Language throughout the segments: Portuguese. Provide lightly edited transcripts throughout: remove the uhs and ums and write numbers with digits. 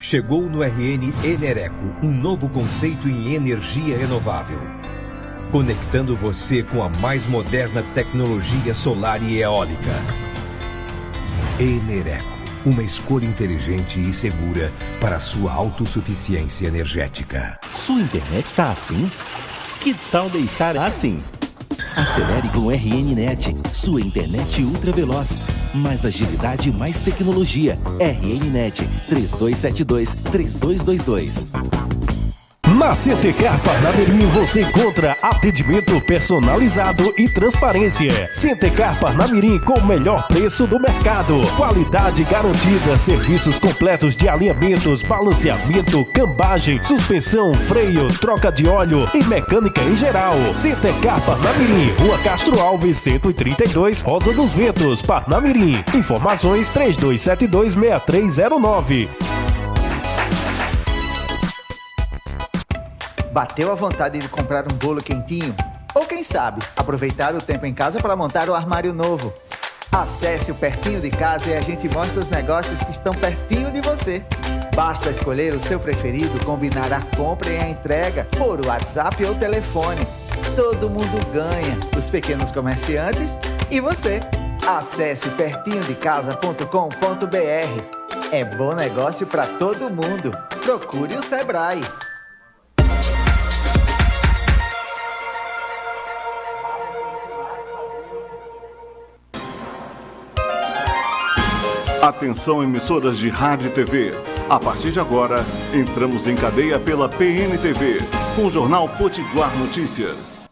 Chegou no RN Enereco, um novo conceito em energia renovável. Conectando você com a mais moderna tecnologia solar e eólica. Enereco, uma escolha inteligente e segura para a sua autossuficiência energética. Sua internet está assim? Que tal deixar assim? Acelere com o RN-Net, sua internet ultra veloz. Mais agilidade e mais tecnologia. RN-Net 3272-3222. Na CT Car Parnamirim você encontra atendimento personalizado e transparência. CT Car Parnamirim com o melhor preço do mercado. Qualidade garantida, serviços completos de alinhamentos, balanceamento, cambagem, suspensão, freio, troca de óleo e mecânica em geral. CT Car Parnamirim, Rua Castro Alves, 132, Rosa dos Ventos, Parnamirim. Informações 3272-6309. Bateu a vontade de comprar um bolo quentinho? Ou quem sabe, aproveitar o tempo em casa para montar um armário novo? Acesse o Pertinho de Casa e a gente mostra os negócios que estão pertinho de você. Basta escolher o seu preferido, combinar a compra e a entrega por WhatsApp ou telefone. Todo mundo ganha, os pequenos comerciantes e você. Acesse pertinhodecasa.com.br. É bom negócio para todo mundo. Procure o Sebrae. Atenção, emissoras de rádio e TV. A partir de agora, entramos em cadeia pela PNTV, com o Jornal Potiguar Notícias.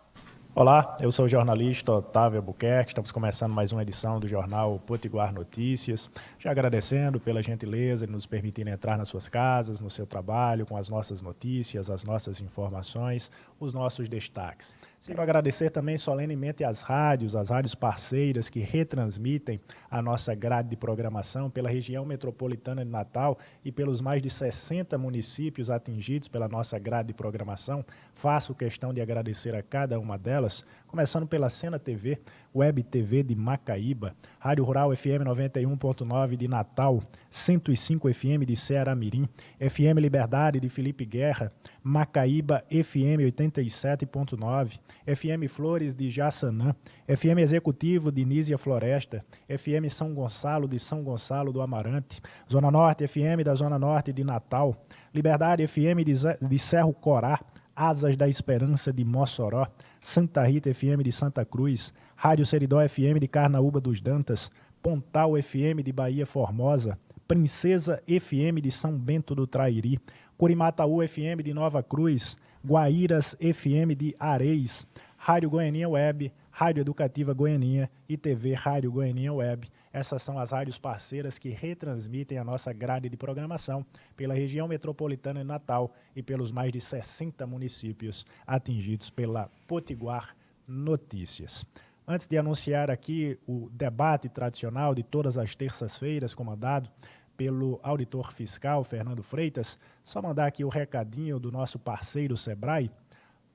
Olá, eu sou o jornalista Otávio Albuquerque, estamos começando mais uma edição do Jornal Potiguar Notícias, já agradecendo pela gentileza de nos permitirem entrar nas suas casas, no seu trabalho, com as nossas notícias, as nossas informações, os nossos destaques. Quero agradecer também solenemente às rádios parceiras que retransmitem a nossa grade de programação pela região metropolitana de Natal e pelos mais de 60 municípios atingidos pela nossa grade de programação. Faço questão de agradecer a cada uma delas, começando pela Sena TV, Web TV de Macaíba, Rádio Rural FM 91.9 de Natal, 105 FM de Ceará-Mirim, FM Liberdade de Felipe Guerra, Macaíba FM 87.9, FM Flores de Jaçanã, FM Executivo de Nísia Floresta, FM São Gonçalo de São Gonçalo do Amarante, Zona Norte FM da Zona Norte de Natal, Liberdade FM de Cerro Corá, Asas da Esperança de Mossoró, Santa Rita FM de Santa Cruz, Rádio Seridó FM de Carnaúba dos Dantas, Pontal FM de Bahia Formosa, Princesa FM de São Bento do Trairi, Curimataú FM de Nova Cruz, Guaíras FM de Areis, Rádio Goianinha Web, Rádio Educativa Goianinha e TV Rádio Goianinha Web. Essas são as rádios parceiras que retransmitem a nossa grade de programação pela região metropolitana de Natal e pelos mais de 60 municípios atingidos pela Potiguar Notícias. Antes de anunciar aqui o debate tradicional de todas as terças-feiras, comandado pelo auditor fiscal Fernando Freitas, só mandar aqui o recadinho do nosso parceiro Sebrae.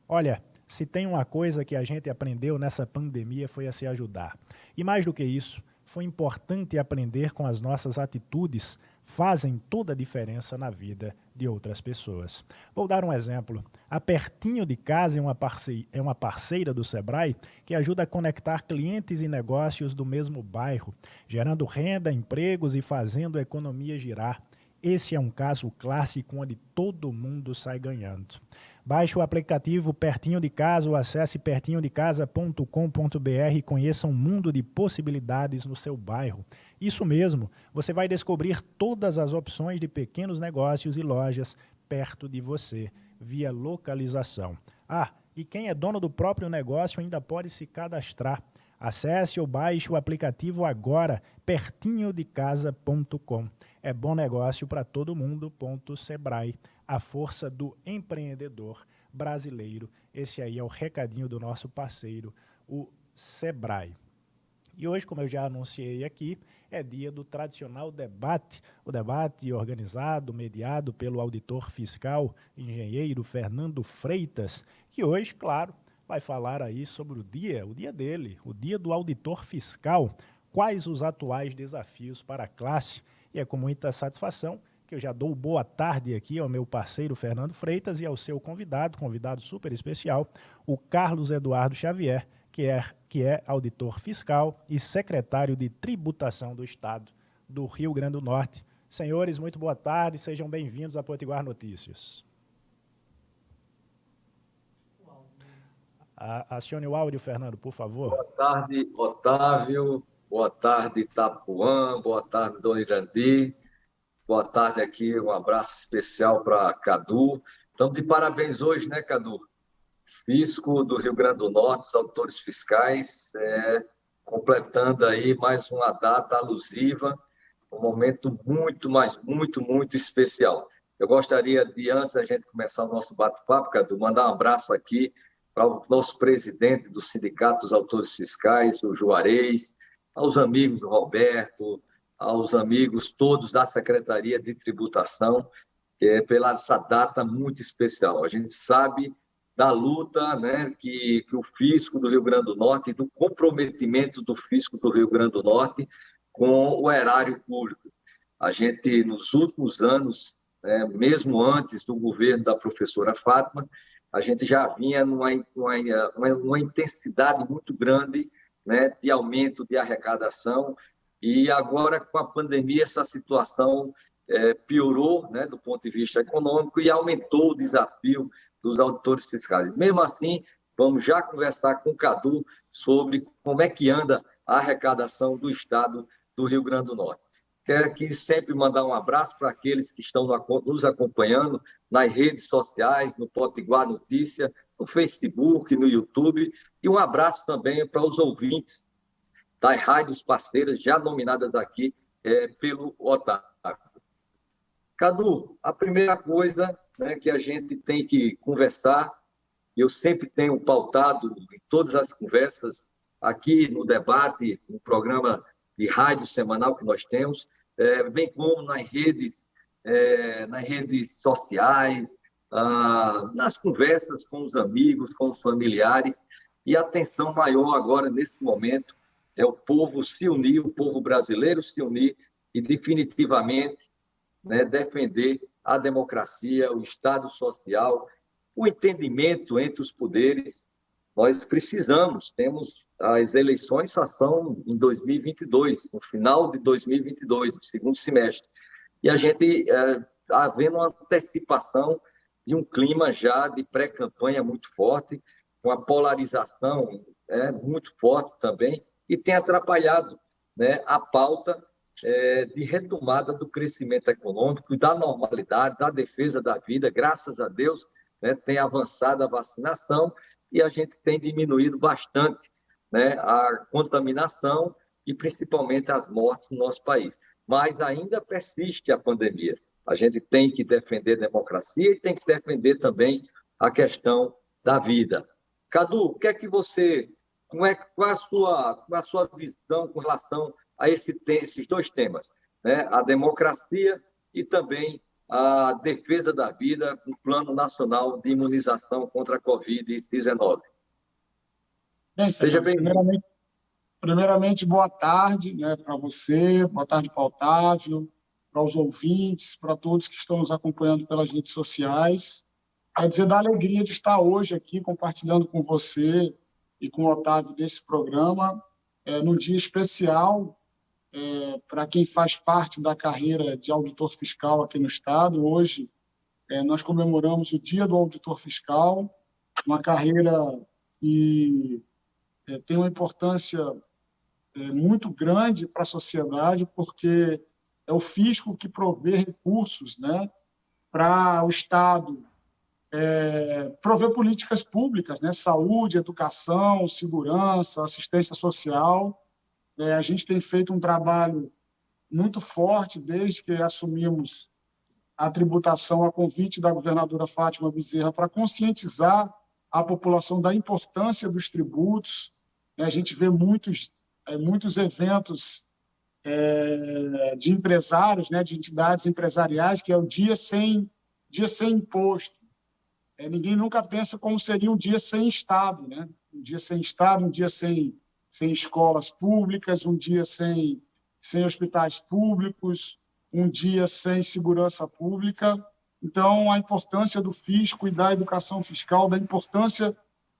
Olha, se tem uma coisa que a gente aprendeu nessa pandemia foi a se ajudar. E mais do que isso, foi importante aprender com as nossas atitudes, fazem toda a diferença na vida de outras pessoas. Vou dar um exemplo. A Pertinho de Casa é uma parceira do Sebrae que ajuda a conectar clientes e negócios do mesmo bairro, gerando renda, empregos e fazendo a economia girar. Esse é um caso clássico onde todo mundo sai ganhando. Baixe o aplicativo Pertinho de Casa ou acesse pertinhodecasa.com.br e conheça um mundo de possibilidades no seu bairro. Isso mesmo, você vai descobrir todas as opções de pequenos negócios e lojas perto de você, via localização. Ah, e quem é dono do próprio negócio ainda pode se cadastrar. Acesse ou baixe o aplicativo agora, pertinhodecasa.com. É bom negócio para todo mundo. Sebrae, a força do empreendedor brasileiro. Esse aí é o recadinho do nosso parceiro, o Sebrae. E hoje, como eu já anunciei aqui, é dia do tradicional debate, o debate organizado, mediado pelo auditor fiscal, engenheiro Fernando Freitas, que hoje, claro, vai falar aí sobre o dia dele, o dia do auditor fiscal, quais os atuais desafios para a classe. E é com muita satisfação que eu já dou boa tarde aqui ao meu parceiro Fernando Freitas e ao seu convidado super especial, o Carlos Eduardo Xavier, que é auditor fiscal e secretário de tributação do Estado do Rio Grande do Norte. Senhores, muito boa tarde, sejam bem-vindos a Potiguar Notícias. Acione o áudio, Fernando, por favor. Boa tarde, Otávio. Boa tarde, Itapuã. Boa tarde, Dona Irandi. Boa tarde aqui, um abraço especial para Cadu. Estamos de parabéns hoje, né, Cadu? Fisco do Rio Grande do Norte, os auditores fiscais, completando aí mais uma data alusiva, um momento muito especial. Eu gostaria de, antes da gente começar o nosso bate-papo, Cadu, mandar um abraço aqui para o nosso presidente do Sindicato dos Autores Fiscais, o Juarez, aos amigos do Roberto, aos amigos todos da Secretaria de Tributação, pela essa data muito especial. A gente sabe da luta, né, que o Fisco do Rio Grande do Norte, do comprometimento do Fisco do Rio Grande do Norte com o erário público. A gente, nos últimos anos, mesmo antes do governo da professora Fátima, a gente já vinha numa intensidade muito grande, né, de aumento de arrecadação, e agora, com a pandemia, essa situação piorou, né, do ponto de vista econômico e aumentou o desafio dos auditores fiscais. Mesmo assim, vamos já conversar com o Cadu sobre como é que anda a arrecadação do Estado do Rio Grande do Norte. Quero aqui sempre mandar um abraço para aqueles que estão nos acompanhando nas redes sociais, no Potiguar Notícia, no Facebook, no YouTube, e um abraço também para os ouvintes das rádios parceiras já nominadas aqui pelo Otávio. Cadu, a primeira coisa, né, que a gente tem que conversar, eu sempre tenho pautado em todas as conversas, aqui no debate, no programa de rádio semanal que nós temos, bem como nas redes sociais, nas conversas com os amigos, com os familiares, e a atenção maior agora, nesse momento, é o povo se unir, o povo brasileiro se unir e definitivamente, né, defender a democracia, o Estado social, o entendimento entre os poderes. Nós temos as eleições só são em 2022, no final de 2022, no segundo semestre. E a gente está vendo uma antecipação de um clima já de pré-campanha muito forte, com a polarização muito forte também, e tem atrapalhado, né, a pauta de retomada do crescimento econômico, da normalidade, da defesa da vida. Graças a Deus, né, tem avançado a vacinação e a gente tem diminuído bastante, né, a contaminação e principalmente as mortes no nosso país. Mas ainda persiste a pandemia. A gente tem que defender a democracia e tem que defender também a questão da vida. Cadu, qual a sua visão com relação a esses dois temas, né? A democracia e também a defesa da vida no Plano Nacional de Imunização contra a Covid-19. Bem, seja bem-vindo. Primeiramente, boa tarde, né, para você, boa tarde para o Otávio, para os ouvintes, para todos que estão nos acompanhando pelas redes sociais. Quer dizer, da alegria de estar hoje aqui compartilhando com você e com o Otávio desse programa, num dia especial, para quem faz parte da carreira de auditor fiscal aqui no Estado. Hoje, nós comemoramos o Dia do Auditor Fiscal, uma carreira que tem uma importância muito grande para a sociedade, porque é o fisco que provê recursos, né, para o Estado prover políticas públicas, né, saúde, educação, segurança, assistência social. A gente tem feito um trabalho muito forte desde que assumimos a tributação a convite da governadora Fátima Bezerra para conscientizar a população da importância dos tributos. A gente vê muitos eventos de empresários, né, de entidades empresariais, que é o dia sem imposto. Ninguém nunca pensa como seria um dia sem Estado, né? Um dia sem Estado, um dia sem escolas públicas, um dia sem hospitais públicos, um dia sem segurança pública. Então, a importância do fisco e da educação fiscal, da importância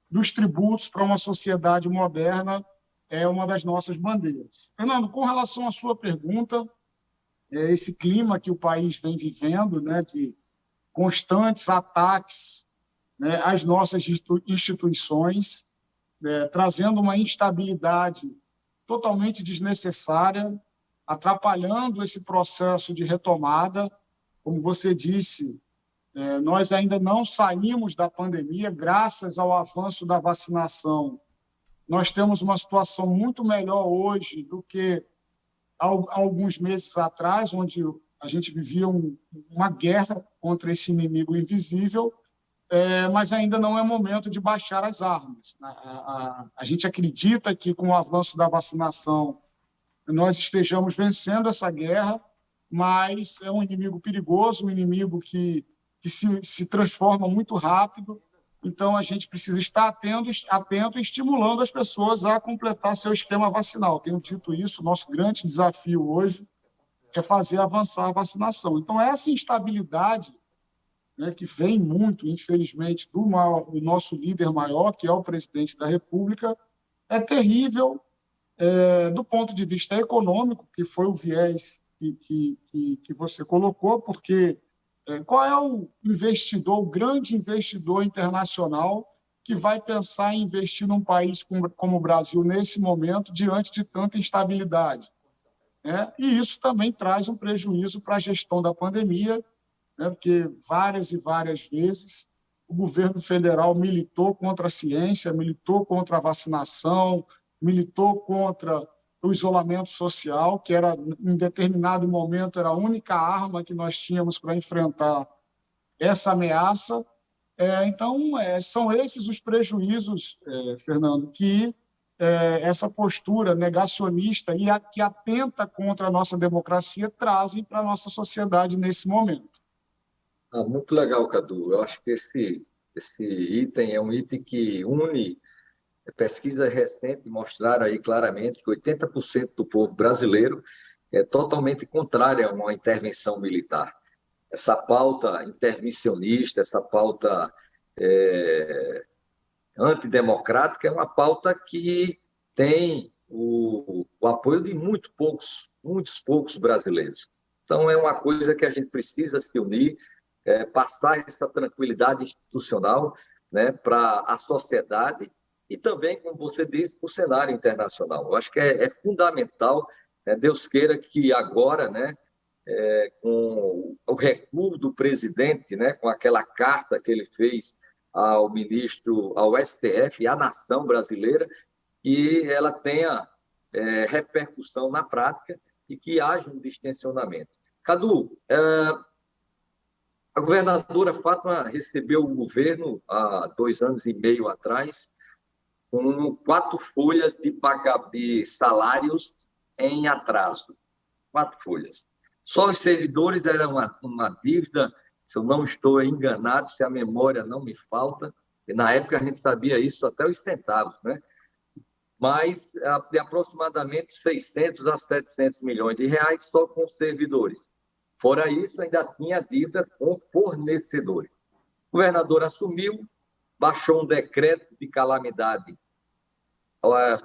dos tributos para uma sociedade moderna é uma das nossas bandeiras. Fernando, com relação à sua pergunta, esse clima que o país vem vivendo, né, de constantes ataques, né, às nossas instituições, trazendo uma instabilidade totalmente desnecessária, atrapalhando esse processo de retomada. Como você disse, nós ainda não saímos da pandemia, graças ao avanço da vacinação. Nós temos uma situação muito melhor hoje do que há alguns meses atrás, onde a gente vivia uma guerra contra esse inimigo invisível, mas ainda não é momento de baixar as armas. A gente acredita que, com o avanço da vacinação, nós estejamos vencendo essa guerra, mas é um inimigo perigoso, um inimigo que se transforma muito rápido. Então, a gente precisa estar atento e estimulando as pessoas a completar seu esquema vacinal. Tenho dito isso, nosso grande desafio hoje é fazer avançar a vacinação. Então, essa instabilidade, né, que vem muito, infelizmente, do nosso líder maior, que é o presidente da República, é terrível do ponto de vista econômico, que foi o viés que você colocou, porque qual é o investidor, o grande investidor internacional que vai pensar em investir num país como o Brasil nesse momento, diante de tanta instabilidade? E isso também traz um prejuízo para a gestão da pandemia, porque várias e várias vezes o governo federal militou contra a ciência, militou contra a vacinação, militou contra o isolamento social, que era, em determinado momento, era a única arma que nós tínhamos para enfrentar essa ameaça. Então, são esses os prejuízos, Fernando, que essa postura negacionista e que atenta contra a nossa democracia trazem para a nossa sociedade nesse momento. Muito legal, Cadu. Eu acho que esse item é um item que une. Pesquisas recentes mostraram aí claramente que 80% do povo brasileiro é totalmente contrário a uma intervenção militar. Essa pauta intervencionista, essa pauta antidemocrática é uma pauta que tem o apoio de muitos poucos brasileiros. Então, é uma coisa que a gente precisa se unir, passar essa tranquilidade institucional, né, para a sociedade e também, como você disse, para o cenário internacional. Eu acho que é fundamental, né, Deus queira que agora, né, com o recuo do presidente, né, com aquela carta que ele fez ao ministro, ao STF e à nação brasileira, que ela tenha repercussão na prática e que haja um distensionamento. Cadu, a governadora Fátima recebeu o governo há 2 anos e meio atrás, com 4 folhas de salários em atraso. 4 folhas. Só os servidores eram uma dívida, se eu não estou enganado, se a memória não me falta, e na época a gente sabia isso até os centavos, né? Mas de aproximadamente 600 a 700 milhões de reais só com servidores. Fora isso, ainda tinha dívida com fornecedores. O governador assumiu, baixou um decreto de calamidade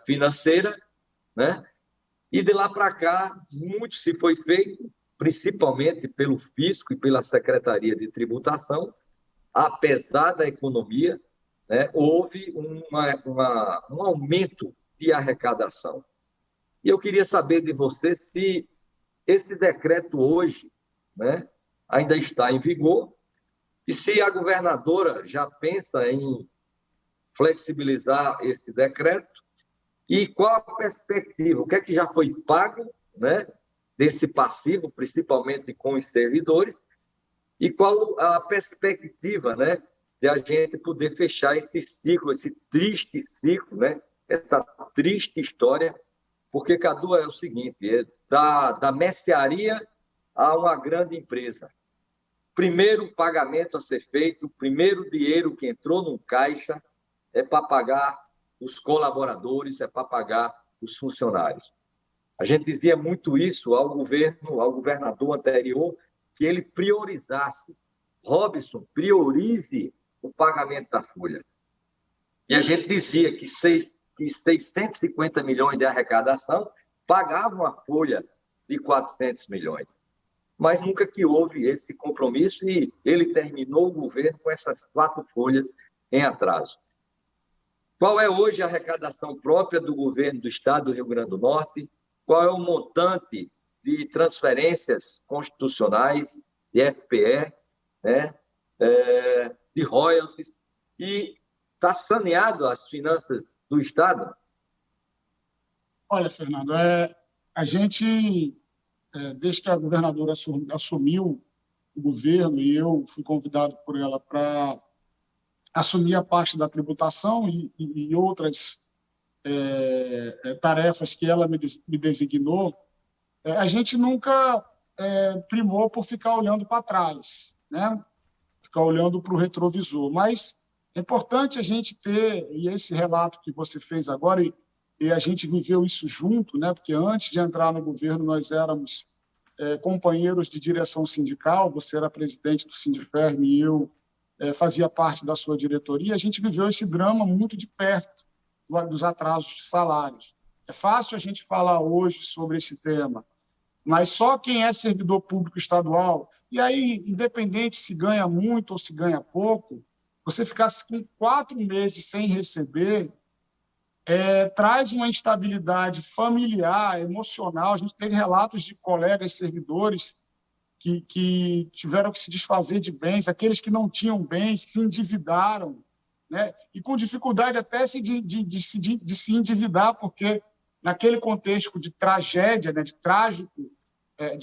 financeira, né? E de lá para cá, muito se foi feito, principalmente pelo Fisco e pela Secretaria de Tributação. Apesar da economia, né, houve um aumento de arrecadação. E eu queria saber de você se esse decreto hoje, né, ainda está em vigor e se a governadora já pensa em flexibilizar esse decreto e qual a perspectiva, o que é que já foi pago, né, desse passivo, principalmente com os servidores, e qual a perspectiva, né, de a gente poder fechar esse ciclo, esse triste ciclo, né, essa triste história, porque, Cadu, é o seguinte, da mercearia a uma grande empresa. Primeiro pagamento a ser feito, primeiro dinheiro que entrou no caixa é para pagar os colaboradores, é para pagar os funcionários. A gente dizia muito isso ao governador anterior, que ele priorizasse. Robson, priorize o pagamento da folha. E a gente dizia que 650 milhões de arrecadação pagavam a folha de 400 milhões. Mas nunca que houve esse compromisso e ele terminou o governo com essas 4 folhas em atraso. Qual é hoje a arrecadação própria do governo do Estado do Rio Grande do Norte? Qual é o montante de transferências constitucionais, de FPE, né? De royalties? E está saneado as finanças do Estado? Olha, Fernando, a gente, desde que a governadora assumiu o governo e eu fui convidado por ela para assumir a parte da tributação e outras tarefas que ela me designou, a gente nunca primou por ficar olhando para trás, né? Ficar olhando para o retrovisor. Mas é importante a gente ter, e esse relato que você fez agora, e a gente viveu isso junto, né? Porque antes de entrar no governo nós éramos companheiros de direção sindical, você era presidente do Sindiferm e eu fazia parte da sua diretoria, a gente viveu esse drama muito de perto dos atrasos de salários. É fácil a gente falar hoje sobre esse tema, mas só quem é servidor público estadual, e aí, independente se ganha muito ou se ganha pouco, você ficar com 4 meses sem receber, traz uma instabilidade familiar, emocional. A gente teve relatos de colegas servidores que tiveram que se desfazer de bens, aqueles que não tinham bens, que se endividaram, né? E com dificuldade até de se endividar, porque naquele contexto de tragédia, né, de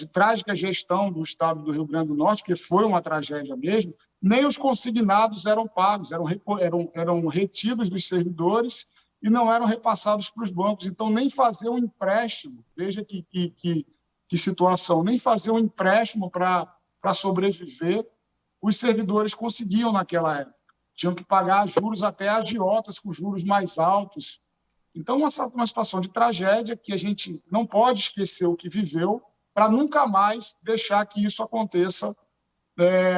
trágica gestão do Estado do Rio Grande do Norte, que foi uma tragédia mesmo, nem os consignados eram pagos, eram retidos dos servidores e não eram repassados para os bancos. Então, nem fazer um empréstimo, veja que situação, nem fazer um empréstimo para sobreviver, os servidores conseguiam naquela época. Tinham que pagar juros até agiotas, com juros mais altos. Então, uma situação de tragédia que a gente não pode esquecer o que viveu para nunca mais deixar que isso aconteça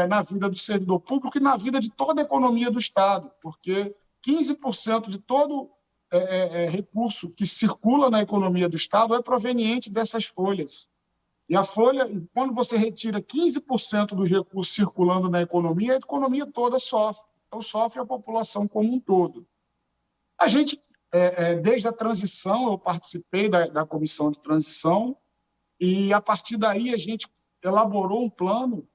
na vida do servidor público e na vida de toda a economia do Estado, porque 15% de todo recurso que circula na economia do Estado é proveniente dessas folhas. E a folha, quando você retira 15% dos recursos circulando na economia, a economia toda sofre. Então, sofre a população como um todo. A gente, desde a transição, eu participei da comissão de transição, e, a partir daí, a gente elaborou um plano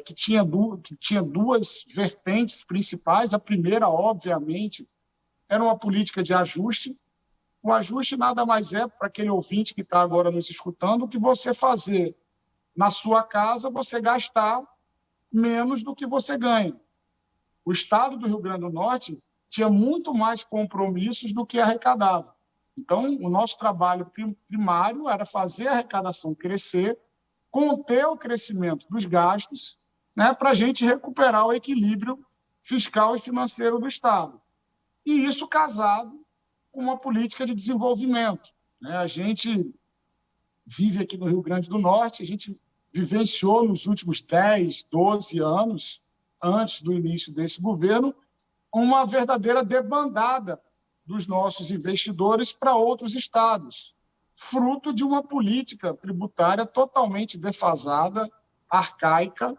que tinha 2 vertentes principais. A primeira, obviamente, era uma política de ajuste. O ajuste nada mais é, para aquele ouvinte que está agora nos escutando, que você fazer na sua casa, você gastar menos do que você ganha. O Estado do Rio Grande do Norte tinha muito mais compromissos do que arrecadava. Então, o nosso trabalho primário era fazer a arrecadação crescer, conter o crescimento dos gastos, né, para a gente recuperar o equilíbrio fiscal e financeiro do Estado. E isso casado com uma política de desenvolvimento, né? A gente vive aqui no Rio Grande do Norte, a gente vivenciou nos últimos 10, 12 anos, antes do início desse governo, uma verdadeira debandada dos nossos investidores para outros estados, fruto de uma política tributária totalmente defasada, arcaica,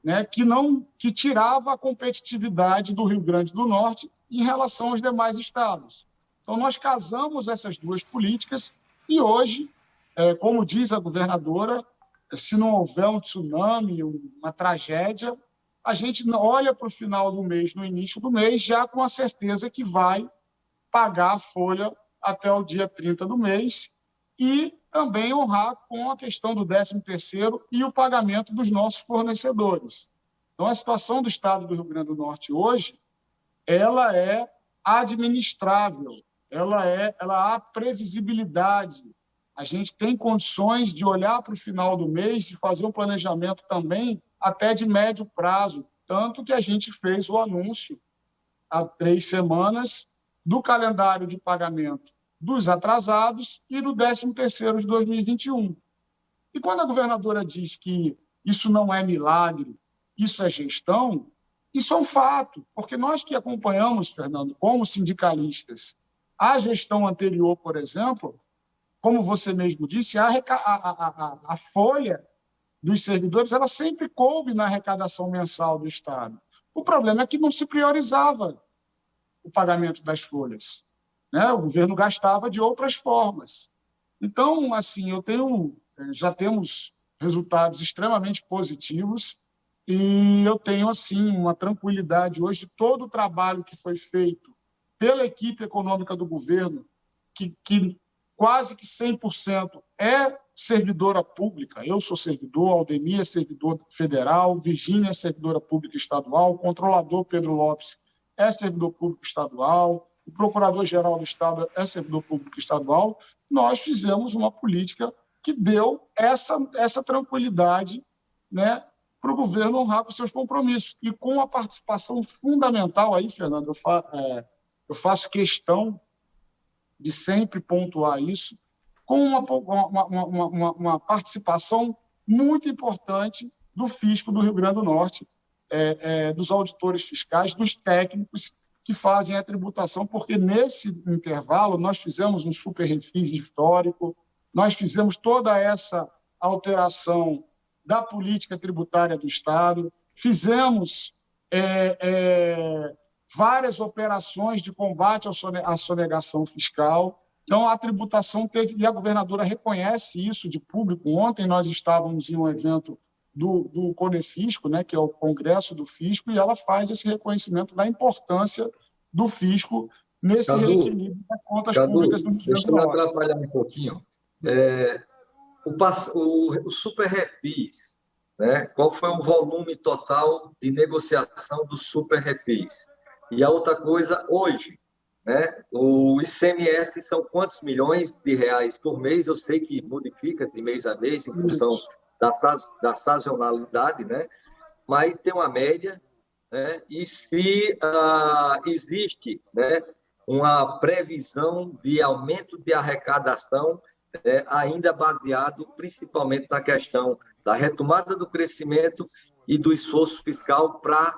né, que tirava a competitividade do Rio Grande do Norte em relação aos demais estados. Então, nós casamos essas 2 políticas e hoje, como diz a governadora, se não houver um tsunami, uma tragédia, a gente olha para o final do mês, no início do mês, já com a certeza que vai pagar a folha até o dia 30 do mês e também honrar com a questão do 13º e o pagamento dos nossos fornecedores. Então, a situação do Estado do Rio Grande do Norte hoje, ela é administrável, ela há previsibilidade. A gente tem condições de olhar para o final do mês e fazer um planejamento também até de médio prazo, tanto que a gente fez o anúncio há 3 semanas do calendário de pagamento dos atrasados e do 13º de 2021. E quando a governadora diz que isso não é milagre, isso é gestão, isso é um fato, porque nós que acompanhamos, Fernando, como sindicalistas, a gestão anterior, por exemplo, como você mesmo disse, a folha dos servidores ela sempre coube na arrecadação mensal do Estado. O problema é que não se priorizava o pagamento das folhas, né? O governo gastava de outras formas. Então, assim, já temos resultados extremamente positivos e eu tenho, assim, uma tranquilidade hoje de todo o trabalho que foi feito pela equipe econômica do governo, que quase que 100% é servidora pública. Eu sou servidor, Aldemir é servidor federal, Virgínia é servidora pública estadual, o controlador Pedro Lopes é servidor público estadual, o procurador-geral do Estado é servidor público estadual. Nós fizemos uma política que deu essa tranquilidade, né, para o governo honrar com seus compromissos. E com a participação fundamental aí, Fernando, eu faço questão de sempre pontuar isso, com uma participação muito importante do fisco do Rio Grande do Norte, dos auditores fiscais, dos técnicos que fazem a tributação, porque nesse intervalo nós fizemos um super refis histórico, nós fizemos toda essa alteração da política tributária do Estado, fizemos várias operações de combate à sonegação fiscal. Então, a tributação teve, e a governadora reconhece isso de público. Ontem nós estávamos em um evento do Conefisco, né, que é o Congresso do Fisco, e ela faz esse reconhecimento da importância do fisco nesse reequilíbrio das contas públicas do Rio Grande do Norte. Deixa eu atrapalhar um pouquinho. O Super Refis, né, qual foi o volume total de negociação do Super Refis? E a outra coisa, hoje, né, o ICMS são quantos milhões de reais por mês? Eu sei que modifica de mês a mês em função da sazonalidade, né? Mas tem uma média, né? E se existe, né, uma previsão de aumento de arrecadação, ainda baseado principalmente na questão da retomada do crescimento e do esforço fiscal para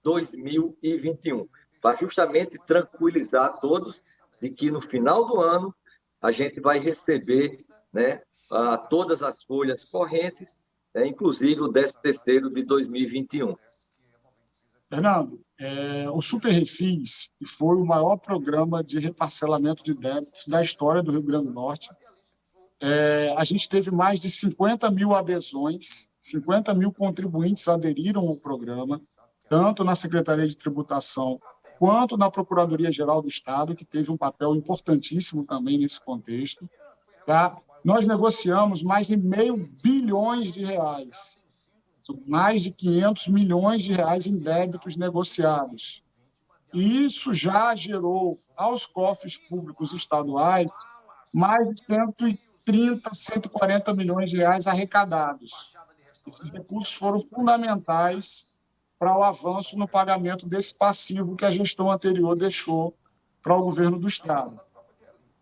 2021, para justamente tranquilizar todos de que no final do ano a gente vai receber, né, todas as folhas correntes, inclusive o 13º de 2021. Fernando, o Super Refis foi o maior programa de reparcelamento de débitos da história do Rio Grande do Norte. A gente teve mais de 50 mil adesões, 50 mil contribuintes aderiram ao programa, tanto na Secretaria de Tributação quanto na Procuradoria-Geral do Estado, que teve um papel importantíssimo também nesse contexto. Tá? Nós negociamos mais de R$500 bilhões, mais de 500 milhões de reais em débitos negociados. E isso já gerou aos cofres públicos estaduais mais de 130, 140 milhões de reais arrecadados. Esses recursos foram fundamentais para o avanço no pagamento desse passivo que a gestão anterior deixou para o governo do Estado.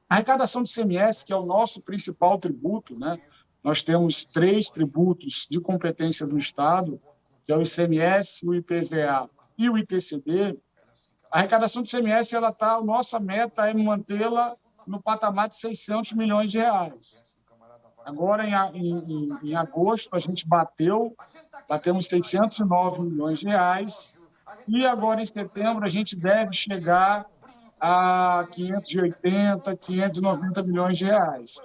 A arrecadação do ICMS, que é o nosso principal tributo, né? Nós temos 3 tributos de competência do Estado, que é o ICMS, o IPVA e o ITCD. A arrecadação do ICMS, a nossa meta é mantê-la no patamar de 600 milhões de reais. Agora, em agosto, a gente batemos 609 milhões de reais, e agora, em setembro, a gente deve chegar a 580, 590 milhões de reais.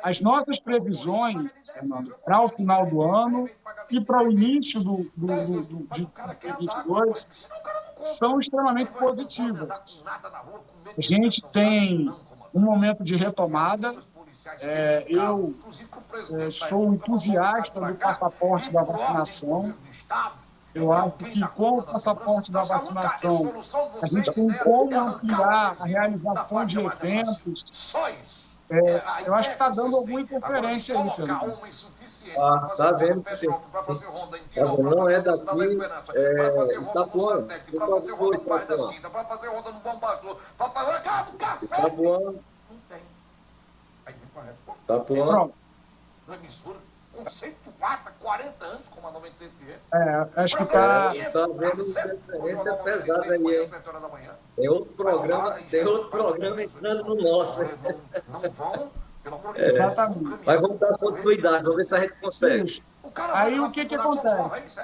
As nossas previsões, Fernando, para o final do ano e para o início de 2022 são extremamente positivas. A gente tem um momento de retomada. Eu sou entusiasta do passaporte da vacinação. Eu acho que com o passaporte da vacinação a gente tem como ampliar a realização de eventos. Eu acho que está dando alguma interferência aí, Fernando. Está vendo que sim. Não é daqui, Itapuã. Itapuã. Tá bom. Pronto. Uma emissora conceituada há 40 anos, como a 97 é. Acho que está... Tá vendo diferença pesada aí, hein? Tem outro programa entrando no nosso. Não vão, pelo amor de Deus. Exatamente. Mas vamos dar continuidade, vamos ver se a gente consegue. Aí o que acontece?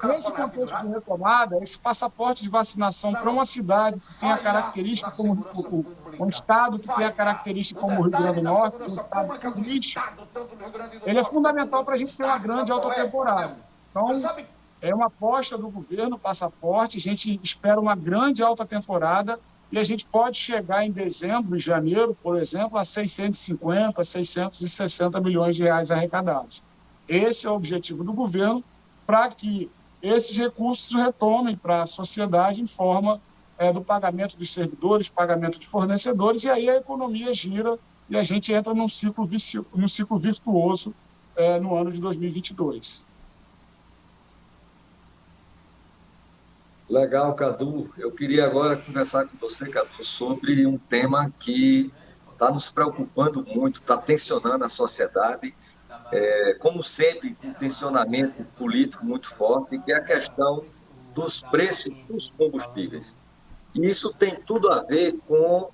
Nesse contexto de retomada, esse passaporte de vacinação para uma cidade que tem a característica como um estado que tem a característica como o Rio Grande do Norte, um estado turístico, ele é fundamental para a gente ter uma grande alta temporada. Então, é uma aposta do governo, passaporte, a gente espera uma grande alta temporada e a gente pode chegar em dezembro e janeiro, por exemplo, a 650, 660 milhões de reais arrecadados. Esse é o objetivo do governo, para que esses recursos retomem para a sociedade em forma do pagamento dos servidores, pagamento de fornecedores, e aí a economia gira e a gente entra num ciclo virtuoso no ano de 2022. Legal, Cadu. Eu queria agora conversar com você, Cadu, sobre um tema que está nos preocupando muito, está tensionando a sociedade, como sempre, um tensionamento político muito forte, que é a questão dos preços dos combustíveis. E isso tem tudo a ver com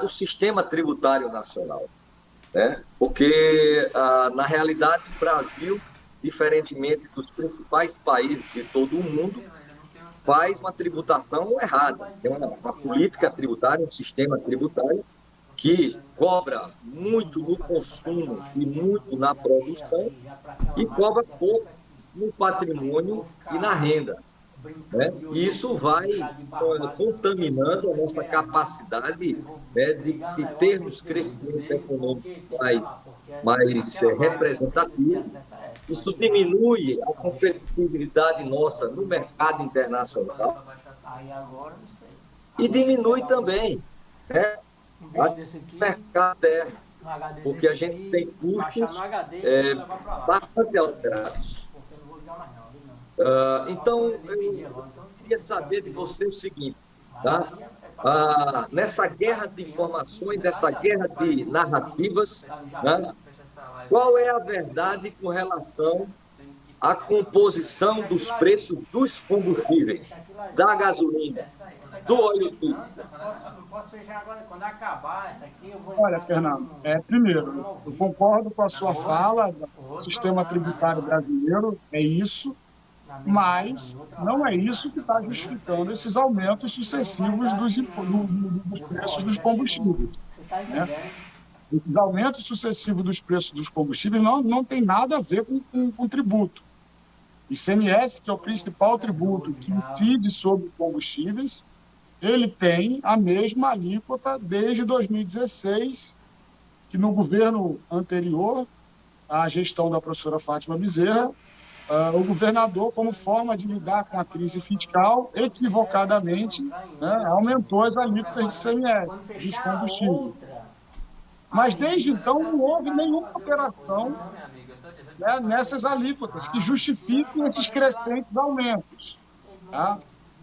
o sistema tributário nacional, né? Porque, na realidade, o Brasil, diferentemente dos principais países de todo o mundo, faz uma tributação errada. Tem uma política tributária, um sistema tributário que cobra muito no consumo e muito na produção e cobra pouco no patrimônio e na renda, né? E isso vai contaminando a nossa capacidade, né, de termos crescimentos econômicos mais representativos. Isso diminui a competitividade nossa no mercado internacional e diminui também, né, o mercado interno, porque a gente tem custos bastante alterados. Então, eu queria saber de você o seguinte, tá? Nessa guerra de informações, nessa guerra de narrativas, né, qual é a verdade com relação à composição dos preços dos combustíveis, da gasolina, do óleo diesel? Posso fechar agora, quando acabar essa aqui, eu vou... Olha, Fernando, primeiro, eu concordo com a sua fala, o sistema tributário brasileiro é isso, mas não é isso que está justificando esses aumentos sucessivos dos preços dos combustíveis, né? Esses aumentos sucessivos dos preços dos combustíveis não tem nada a ver com tributo. ICMS, que é o principal tributo que incide sobre combustíveis, ele tem a mesma alíquota desde 2016, que no governo anterior, à gestão da professora Fátima Bezerra, o governador, como forma de lidar com a crise fiscal, equivocadamente, né, aumentou as alíquotas de ICMS dos combustíveis. Mas desde então não houve nenhuma operação, né, nessas alíquotas que justifiquem esses crescentes aumentos, tá?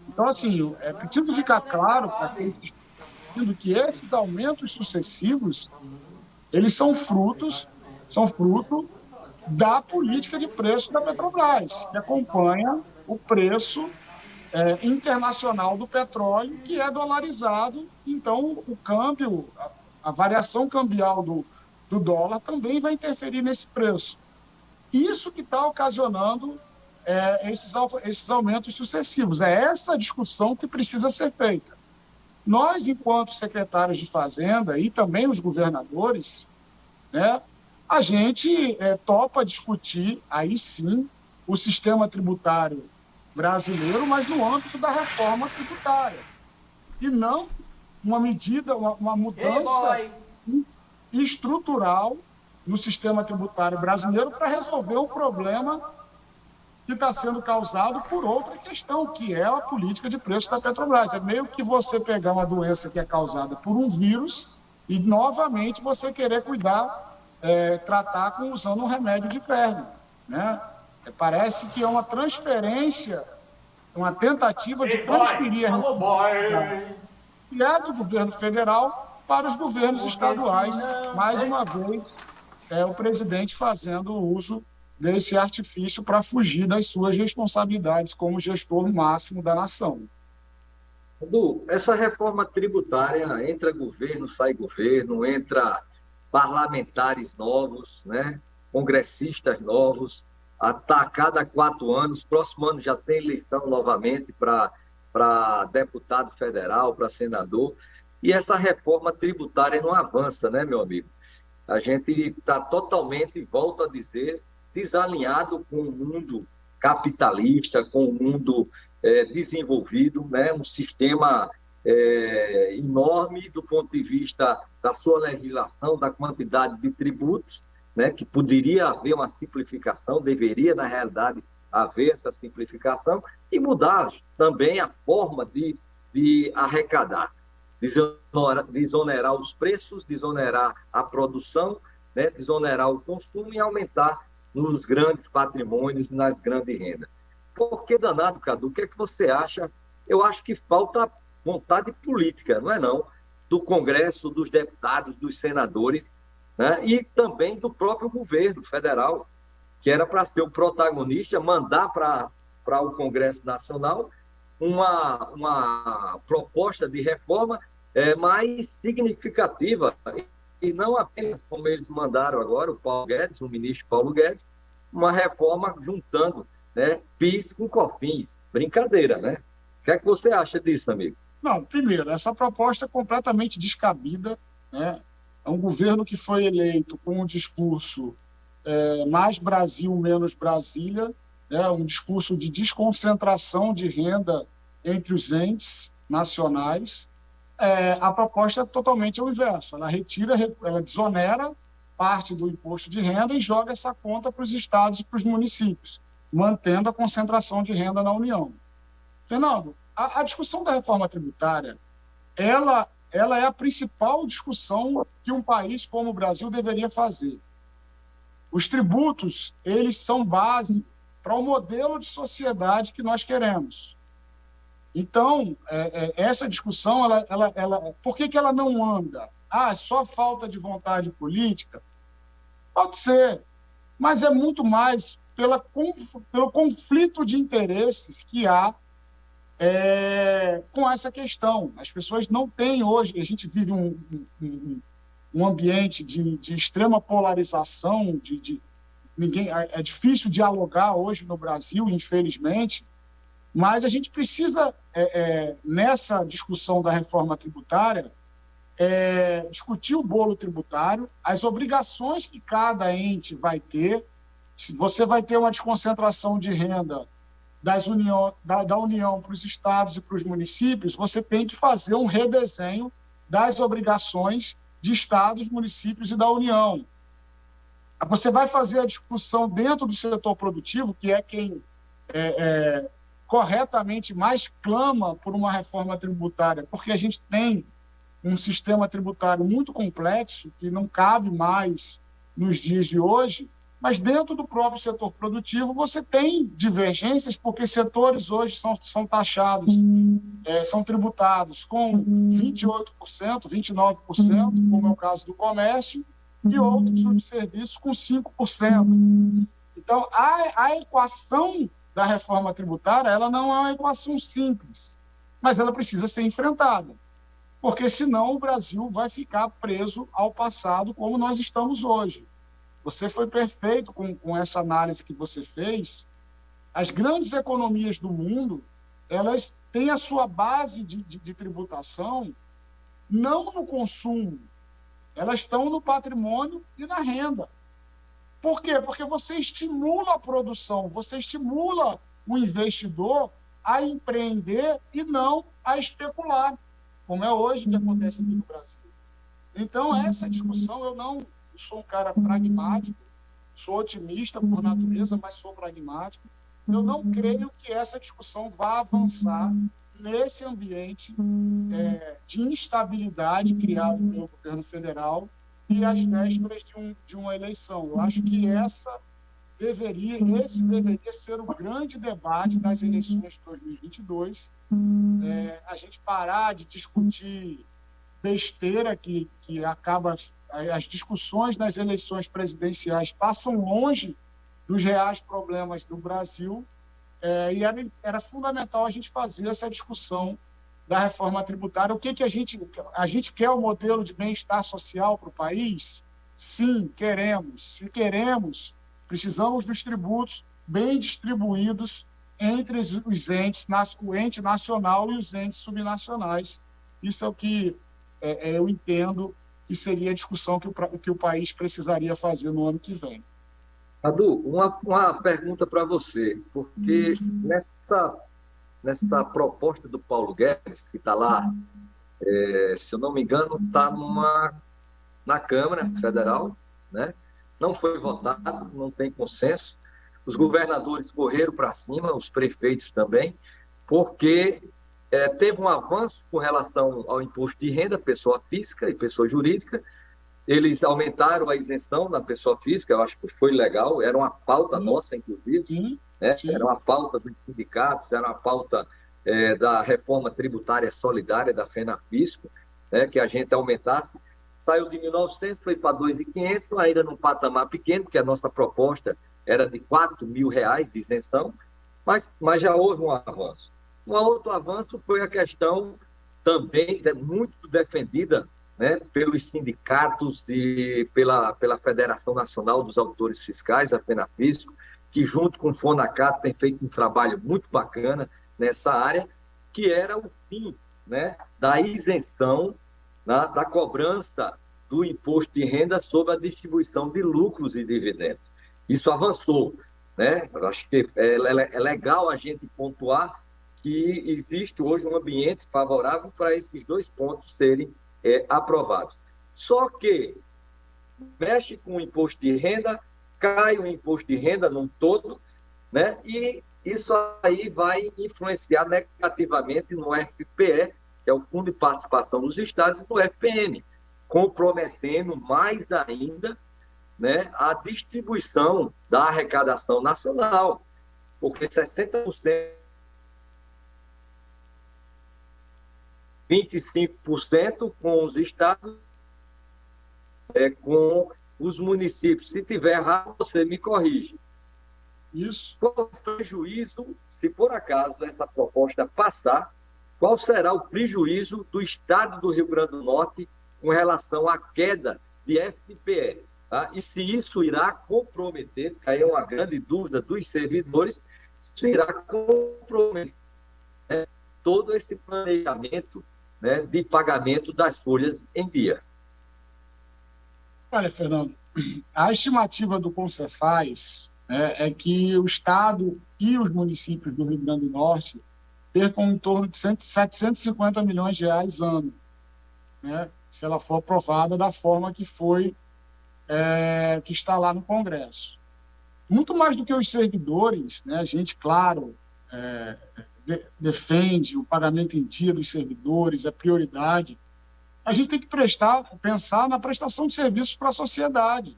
Então, assim, é preciso ficar claro para quem está dizendo que esses aumentos sucessivos, eles são fruto da política de preço da Petrobras, que acompanha o preço internacional do petróleo, que é dolarizado. Então, o câmbio, a variação cambial do dólar também vai interferir nesse preço. Isso que está ocasionando esses aumentos sucessivos. É essa discussão que precisa ser feita. Nós, enquanto secretários de Fazenda e também os governadores, né, a gente topa discutir, aí sim, o sistema tributário brasileiro, mas no âmbito da reforma tributária. E não uma medida, uma mudança estrutural no sistema tributário brasileiro para resolver um problema que está sendo causado por outra questão, que é a política de preço da Petrobras. É meio que você pegar uma doença que é causada por um vírus e, novamente, você querer cuidar, tratar usando um remédio de verme, né? Parece que é uma transferência, uma tentativa de transferir a responsabilidade, que é do governo federal, para os governos estaduais. Mais uma vez, o presidente fazendo uso desse artifício para fugir das suas responsabilidades como gestor máximo da nação. Edu, essa reforma tributária, entra governo, sai governo, entra parlamentares novos, né? Congressistas novos, a cada 4 anos, próximo ano já tem eleição novamente para deputado federal, para senador, e essa reforma tributária não avança, né, meu amigo? A gente está totalmente, volto a dizer, desalinhado com o mundo capitalista, com o mundo desenvolvido, né? Um sistema enorme do ponto de vista da sua legislação, da quantidade de tributos, né? Que poderia haver uma simplificação, deveria, na realidade, haver essa simplificação e mudar também a forma de arrecadar, desonerar os preços, desonerar a produção, né? Desonerar o consumo e aumentar nos grandes patrimônios, nas grandes rendas. Por que danado, Cadu? O que é que você acha? Eu acho que falta vontade política, não é não? Do Congresso, dos deputados, dos senadores, né? E também do próprio governo federal, que era para ser o protagonista, mandar para o Congresso Nacional uma proposta de reforma mais significativa, e não apenas como eles mandaram agora, o ministro Paulo Guedes, uma reforma juntando, né, PIS com COFINS. Brincadeira, né? O que é que você acha disso, amigo? Não, primeiro, essa proposta é completamente descabida, né? É um governo que foi eleito com um discurso mais Brasil, menos Brasília, né? Um discurso de desconcentração de renda entre os entes nacionais. A proposta é totalmente o inverso. Ela desonera parte do imposto de renda e joga essa conta para os estados e para os municípios, mantendo a concentração de renda na União. Fernando, a discussão da reforma tributária, ela é a principal discussão que um país como o Brasil deveria fazer. Os tributos, eles são base para o modelo de sociedade que nós queremos. Então, essa discussão, por que ela não anda? É só falta de vontade política? Pode ser, mas é muito mais pelo conflito de interesses que há com essa questão. As pessoas não têm hoje, a gente vive um ambiente de extrema polarização, é difícil dialogar hoje no Brasil, infelizmente, mas a gente precisa, nessa discussão da reforma tributária, discutir o bolo tributário, as obrigações que cada ente vai ter. Se você vai ter uma desconcentração de renda da União para os estados e para os municípios, você tem que fazer um redesenho das obrigações de estados, municípios e da União. Você vai fazer a discussão dentro do setor produtivo, que é quem corretamente mais clama por uma reforma tributária, porque a gente tem um sistema tributário muito complexo, que não cabe mais nos dias de hoje, mas dentro do próprio setor produtivo você tem divergências, porque setores hoje são taxados, são tributados com 28%, 29%, como é o caso do comércio, e outros de serviços com 5%. Então, a equação da reforma tributária, ela não é uma equação simples, mas ela precisa ser enfrentada, porque senão o Brasil vai ficar preso ao passado como nós estamos hoje. Você foi perfeito com essa análise que você fez. As grandes economias do mundo, elas têm a sua base de tributação não no consumo, elas estão no patrimônio e na renda. Por quê? Porque você estimula a produção, você estimula o investidor a empreender e não a especular, como é hoje que acontece aqui no Brasil. Então, essa discussão, eu sou um cara pragmático, sou otimista por natureza, mas sou pragmático. Eu não creio que essa discussão vá avançar nesse ambiente de instabilidade criado pelo governo federal e às vésperas de uma eleição. Eu acho que esse deveria ser o grande debate das eleições de 2022. A gente parar de discutir besteira que acaba... As discussões nas eleições presidenciais passam longe dos reais problemas do Brasil, e era fundamental a gente fazer essa discussão da reforma tributária. O que a gente quer? O modelo de bem-estar social para o país? Sim, queremos. Se queremos, precisamos dos tributos bem distribuídos entre os entes, o ente nacional e os entes subnacionais. Isso é o que eu entendo que seria a discussão que o país precisaria fazer no ano que vem. Adu, uma pergunta para você, porque nessa proposta do Paulo Guedes, que está lá, se eu não me engano, está na Câmara Federal, né? Não foi votado, não tem consenso. Os governadores correram para cima, os prefeitos também, porque teve um avanço com relação ao imposto de renda, pessoa física e pessoa jurídica. Eles aumentaram a isenção da pessoa física, eu acho que foi legal, era uma pauta nossa, inclusive, né? Era uma pauta dos sindicatos, era uma pauta da reforma tributária solidária da FENAFISCO, né? Que a gente aumentasse. Saiu de 1.900, foi para 2.500, ainda num patamar pequeno, porque a nossa proposta era de R$4.000 de isenção, mas já houve um avanço. Um outro avanço foi a questão também muito defendida, né, pelos sindicatos e pela Federação Nacional dos Auditores Fiscais, a FENAFISCO, que junto com o FONACAT tem feito um trabalho muito bacana nessa área, que era o fim, né, da isenção, da cobrança do imposto de renda sobre a distribuição de lucros e dividendos. Isso avançou, né? Eu acho que é legal a gente pontuar que existe hoje um ambiente favorável para esses dois pontos serem aprovados. Só que mexe com o imposto de renda, cai o imposto de renda num todo, né? E isso aí vai influenciar negativamente no FPE, que é o Fundo de Participação dos Estados, e no FPM, comprometendo mais ainda, né, a distribuição da arrecadação nacional, porque 60%, 25% com os estados, com os municípios. Se tiver errado, você me corrige. Isso. Qual o prejuízo, se por acaso essa proposta passar, qual será o prejuízo do estado do Rio Grande do Norte com relação à queda de FPE? Tá? E se isso irá comprometer, porque aí é uma grande dúvida dos servidores, se irá comprometer, né, todo esse planejamento, né, de pagamento das folhas em dia. Olha, Fernando, a estimativa do Concefaz, né, é que o Estado e os municípios do Rio Grande do Norte percam em torno de 750 milhões de reais ano, né, se ela for aprovada da forma que foi, que está lá no Congresso. Muito mais do que os servidores, né, a gente, claro, defende o pagamento em dia dos servidores, é prioridade. A gente tem que pensar na prestação de serviços para a sociedade.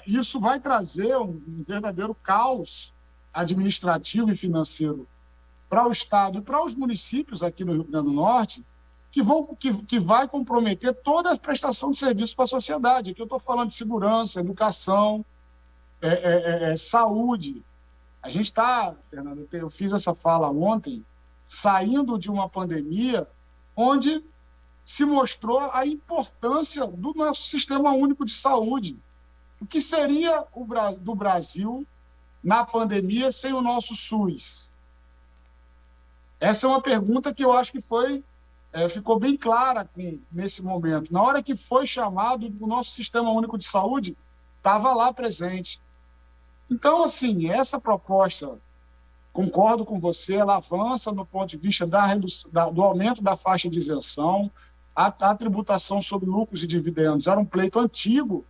Isso vai trazer um verdadeiro caos administrativo e financeiro para o Estado e para os municípios aqui no Rio Grande do Norte, que vai comprometer toda a prestação de serviços para a sociedade. Aqui eu estou falando de segurança, educação, saúde. A gente está, Fernando, eu fiz essa fala ontem, saindo de uma pandemia onde se mostrou a importância do nosso Sistema Único de Saúde. O que seria do Brasil na pandemia sem o nosso SUS? Essa é uma pergunta que eu acho que ficou bem clara nesse momento. Na hora que foi chamado, o nosso Sistema Único de Saúde estava lá presente. Então, assim, essa proposta, concordo com você, ela avança no ponto de vista do aumento da faixa de isenção, a tributação sobre lucros e dividendos. Era um pleito antigo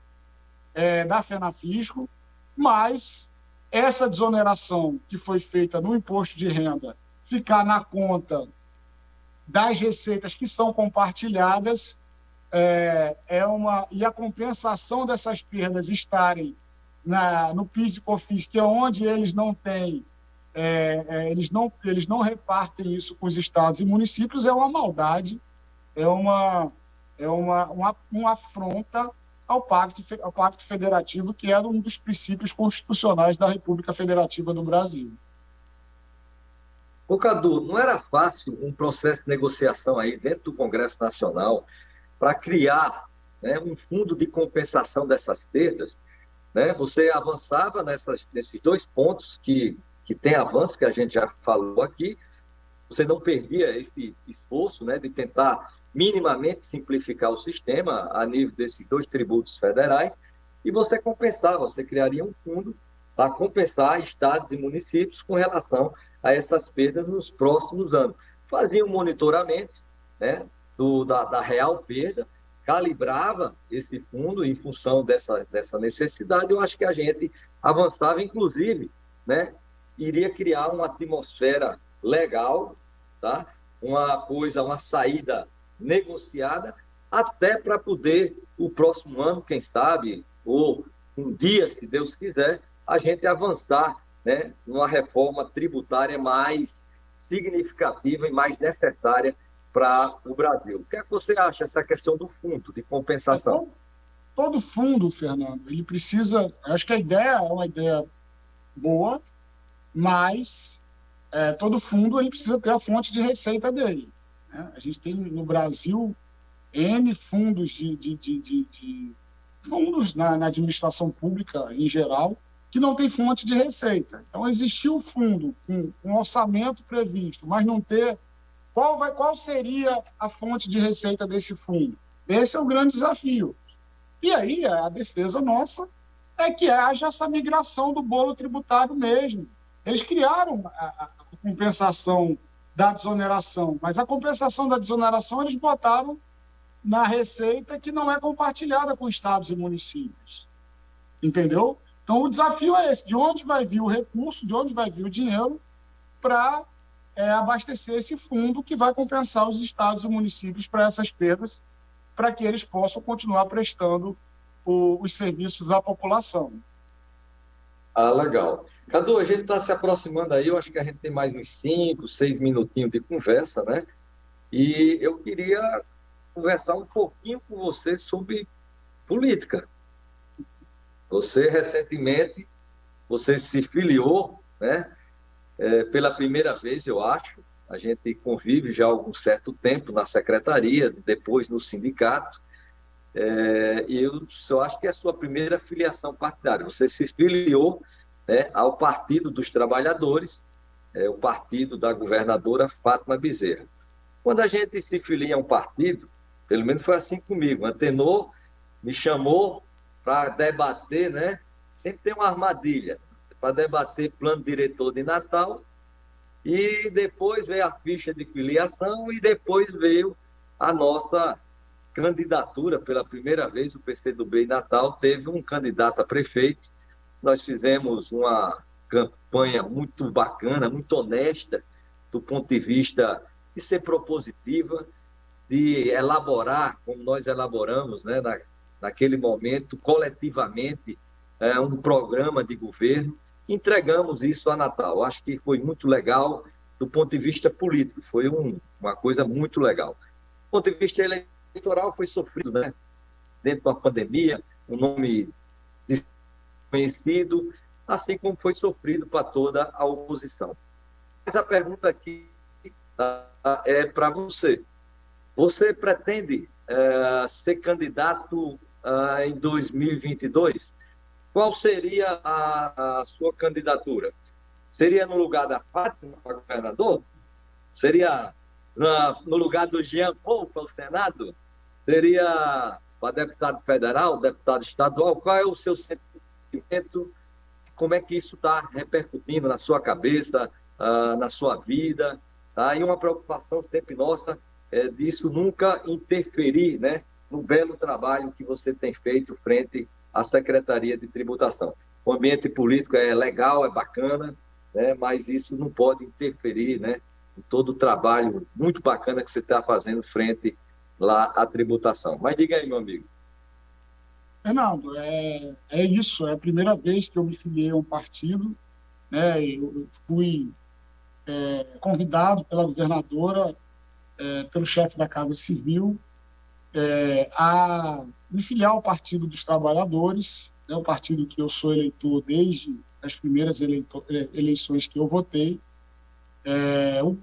da FENAFISCO, mas essa desoneração que foi feita no imposto de renda ficar na conta das receitas que são compartilhadas, e a compensação dessas perdas estarem no PIS e COFINS, que é onde eles não têm, eles não repartem isso com os estados e municípios, é uma maldade, é uma afronta ao Pacto Federativo, que era um dos princípios constitucionais da República Federativa do Brasil. Ô, Cadu, não era fácil um processo de negociação aí dentro do Congresso Nacional para criar, né, um fundo de compensação dessas perdas, né? Você avançava nesses dois pontos que tem avanço, que a gente já falou aqui, você não perdia esse esforço, né, de tentar minimamente simplificar o sistema a nível desses dois tributos federais, e você compensava, você criaria um fundo para compensar estados e municípios com relação a essas perdas nos próximos anos. Fazia um monitoramento, né, da real perda, calibrava esse fundo em função dessa necessidade. Eu acho que a gente avançava, inclusive, né, iria criar uma atmosfera legal, tá? Uma saída negociada, até para poder, o próximo ano, quem sabe, ou um dia, se Deus quiser, a gente avançar, né, numa reforma tributária mais significativa e mais necessária para o Brasil. O que é que você acha dessa questão do fundo de compensação? Todo fundo, Fernando, ele precisa... Acho que a ideia é uma ideia boa, mas todo fundo ele precisa ter a fonte de receita dele, né? A gente tem no Brasil N fundos fundos na administração pública em geral que não tem fonte de receita. Então, existir um fundo com um orçamento previsto, mas não ter qual seria a fonte de receita desse fundo? Esse é o grande desafio. E aí, a defesa nossa é que haja essa migração do bolo tributário mesmo. Eles criaram a compensação da desoneração, mas a compensação da desoneração eles botaram na receita que não é compartilhada com estados e municípios. Entendeu? Então, o desafio é esse: de onde vai vir o recurso, de onde vai vir o dinheiro para abastecer esse fundo que vai compensar os estados e municípios para essas perdas, para que eles possam continuar prestando os serviços à população. Ah, legal. Cadu, a gente está se aproximando aí, eu acho que a gente tem mais uns 5, 6 minutinhos de conversa, né? E eu queria conversar um pouquinho com você sobre política. Você, recentemente, você se filiou, né? Pela primeira vez, eu acho. A gente convive já há algum certo tempo na secretaria, depois no sindicato. E eu acho que é a sua primeira filiação partidária. Você se filiou, né, ao Partido dos Trabalhadores, o partido da governadora Fátima Bezerra. Quando a gente se filia a um partido, pelo menos foi assim comigo, Antenor me chamou para debater, né? Sempre tem uma armadilha, para debater plano diretor de Natal, e depois veio a ficha de filiação, e depois veio a nossa candidatura. Pela primeira vez, o PCdoB em Natal teve um candidato a prefeito. Nós fizemos uma campanha muito bacana, muito honesta, do ponto de vista de ser propositiva, de elaborar, como nós elaboramos, né, naquele momento, coletivamente, um programa de governo. Entregamos isso a Natal. Acho que foi muito legal do ponto de vista político, foi uma coisa muito legal. Do ponto de vista eleitoral, foi sofrido, né? Dentro da pandemia, um nome desconhecido, assim como foi sofrido para toda a oposição. Mas a pergunta aqui é para você. Você pretende ser candidato em 2022? Qual seria a sua candidatura? Seria no lugar da Fátima para governador? Seria no lugar do Jean Paul para o Senado? Seria para deputado federal, deputado estadual? Qual é o seu sentimento? Como é que isso está repercutindo na sua cabeça, na sua vida? Tá? E uma preocupação sempre nossa é disso nunca interferir, né, no belo trabalho que você tem feito frente à Secretaria de Tributação. O ambiente político é legal, é bacana, né, mas isso não pode interferir, né, em todo o trabalho muito bacana que você está fazendo frente lá à tributação. Mas diga aí, meu amigo. Fernando, é isso. É a primeira vez que eu me filiei a um partido, né? Eu fui convidado pela governadora pelo chefe da Casa Civil, a me filiar ao Partido dos Trabalhadores, né, o partido que eu sou eleitor desde as primeiras eleições que eu votei, o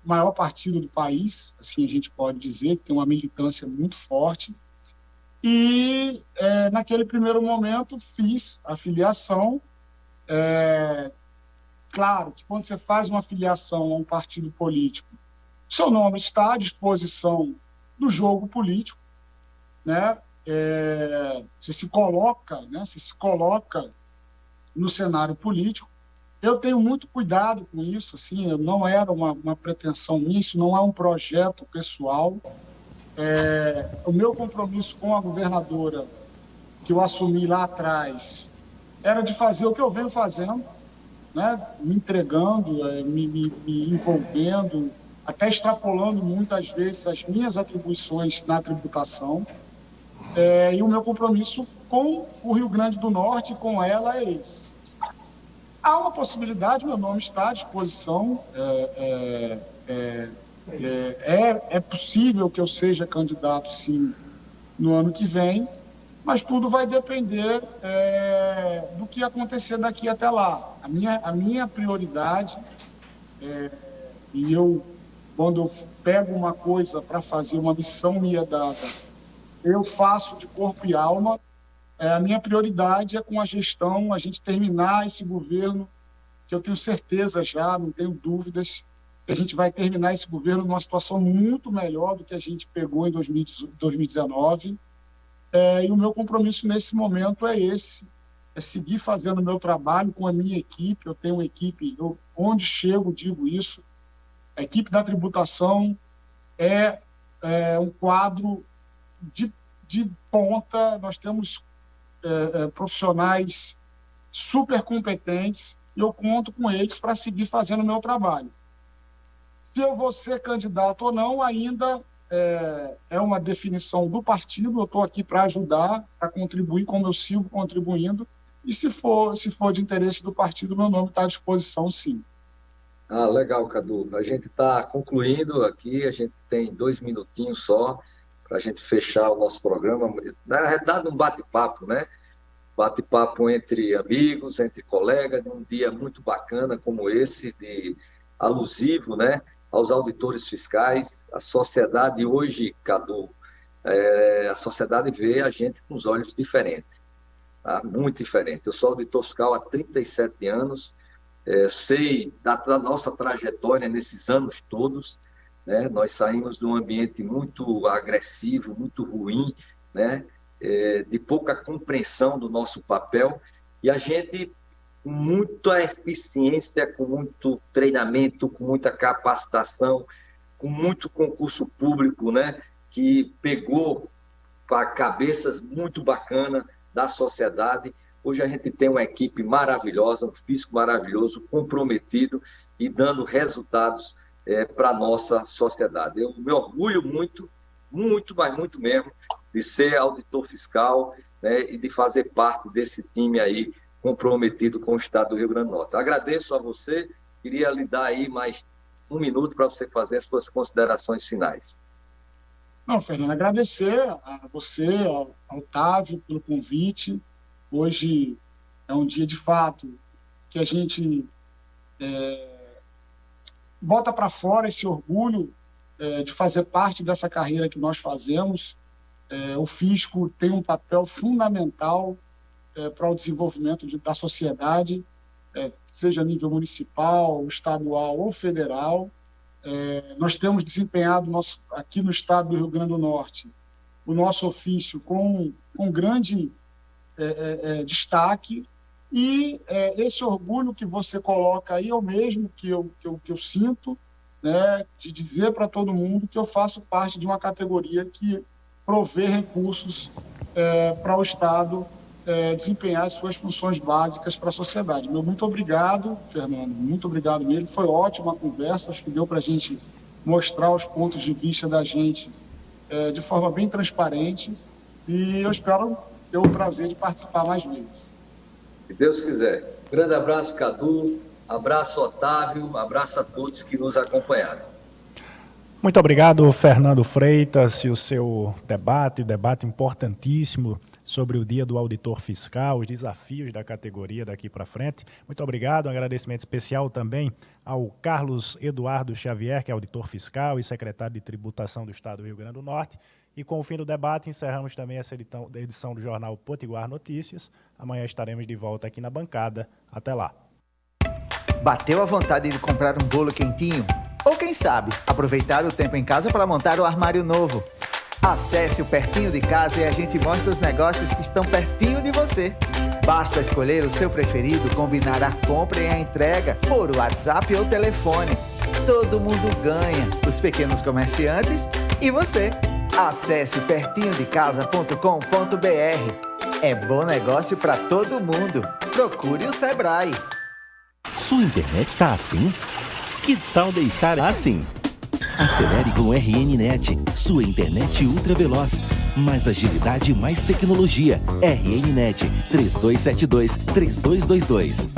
maior partido do país, assim a gente pode dizer, que tem uma militância muito forte. E, naquele primeiro momento, fiz a filiação. Claro que quando você faz uma filiação a um partido político, seu nome está à disposição do jogo político, né? Você se coloca no cenário político. Eu tenho muito cuidado com isso, assim, não era uma pretensão minha, isso não é um projeto pessoal. O meu compromisso com a governadora, que eu assumi lá atrás, era de fazer o que eu venho fazendo, né? Me entregando, me envolvendo, até extrapolando muitas vezes as minhas atribuições na tributação. E o meu compromisso com o Rio Grande do Norte, com ela, é esse. Há uma possibilidade, meu nome está à disposição, é possível que eu seja candidato, sim, no ano que vem, mas tudo vai depender do que acontecer daqui até lá. A minha prioridade, e quando eu pego uma coisa para fazer, uma missão minha dada, eu faço de corpo e alma. A minha prioridade é com a gestão, a gente terminar esse governo, que eu tenho certeza já, não tenho dúvidas, que a gente vai terminar esse governo numa situação muito melhor do que a gente pegou em 2019. E o meu compromisso nesse momento é esse, é seguir fazendo o meu trabalho com a minha equipe. Eu tenho uma equipe, onde chego digo isso, a equipe da tributação é um quadro de ponta. Nós temos profissionais super competentes e eu conto com eles para seguir fazendo o meu trabalho. Se eu vou ser candidato ou não, ainda é uma definição do partido. Eu estou aqui para ajudar, para contribuir, como eu sigo contribuindo, e se for de interesse do partido, meu nome está à disposição, sim. Legal, Cadu. A gente está concluindo aqui, a gente tem 2 minutinhos só para a gente fechar o nosso programa. Na realidade, um bate-papo, né? Bate-papo entre amigos, entre colegas, num dia muito bacana como esse, alusivo, né, aos auditores fiscais. A sociedade hoje, Cadu, a sociedade vê a gente com os olhos diferentes, tá? Muito diferente. Eu sou auditor fiscal há 37 anos, sei da nossa trajetória nesses anos todos, né? Nós saímos de um ambiente muito agressivo, muito ruim, né? De pouca compreensão do nosso papel, e a gente, com muita eficiência, com muito treinamento, com muita capacitação, com muito concurso público, né? Que pegou para cabeças muito bacanas da sociedade. Hoje a gente tem uma equipe maravilhosa, um fisco maravilhoso, comprometido e dando resultados para a nossa sociedade. Eu me orgulho muito, mas muito mesmo, de ser auditor fiscal, né, e de fazer parte desse time aí comprometido com o Estado do Rio Grande do Norte. Agradeço a você, queria lhe dar aí mais 1 minuto para você fazer as suas considerações finais. Não, Fernando, agradecer a você, ao Otávio, pelo convite. Hoje é um dia, de fato, que a gente bota para fora esse orgulho de fazer parte dessa carreira que nós fazemos. O fisco tem um papel fundamental para o desenvolvimento da sociedade, seja a nível municipal, estadual ou federal. Nós temos desempenhado aqui no estado do Rio Grande do Norte o nosso ofício com grande destaque, e esse orgulho que você coloca aí é o mesmo que eu sinto, né, de dizer para todo mundo que eu faço parte de uma categoria que provê recursos para o Estado desempenhar as suas funções básicas para a sociedade. Muito obrigado, Fernando, muito obrigado mesmo. Foi ótima a conversa, acho que deu para a gente mostrar os pontos de vista da gente de forma bem transparente, e eu espero ter o prazer de participar mais vezes. Se Deus quiser. Grande abraço, Cadu, abraço, Otávio, abraço a todos que nos acompanharam. Muito obrigado, Fernando Freitas, e o seu debate importantíssimo sobre o Dia do Auditor Fiscal, os desafios da categoria daqui para frente. Muito obrigado, um agradecimento especial também ao Carlos Eduardo Xavier, que é auditor fiscal e secretário de Tributação do Estado do Rio Grande do Norte. E com o fim do debate, encerramos também essa edição do Jornal Potiguar Notícias. Amanhã estaremos de volta aqui na bancada. Até lá. Bateu a vontade de comprar um bolo quentinho? Ou quem sabe, aproveitar o tempo em casa para montar o armário novo? Acesse o Pertinho de Casa e a gente mostra os negócios que estão pertinho de você. Basta escolher o seu preferido, combinar a compra e a entrega por WhatsApp ou telefone. Todo mundo ganha, os pequenos comerciantes e você. Acesse pertinhodecasa.com.br. É bom negócio para todo mundo. Procure o Sebrae. Sua internet tá assim? Que tal deixar assim? Acelere com RNNet, sua internet ultra veloz. Mais agilidade e mais tecnologia. RNNet 3272-3222.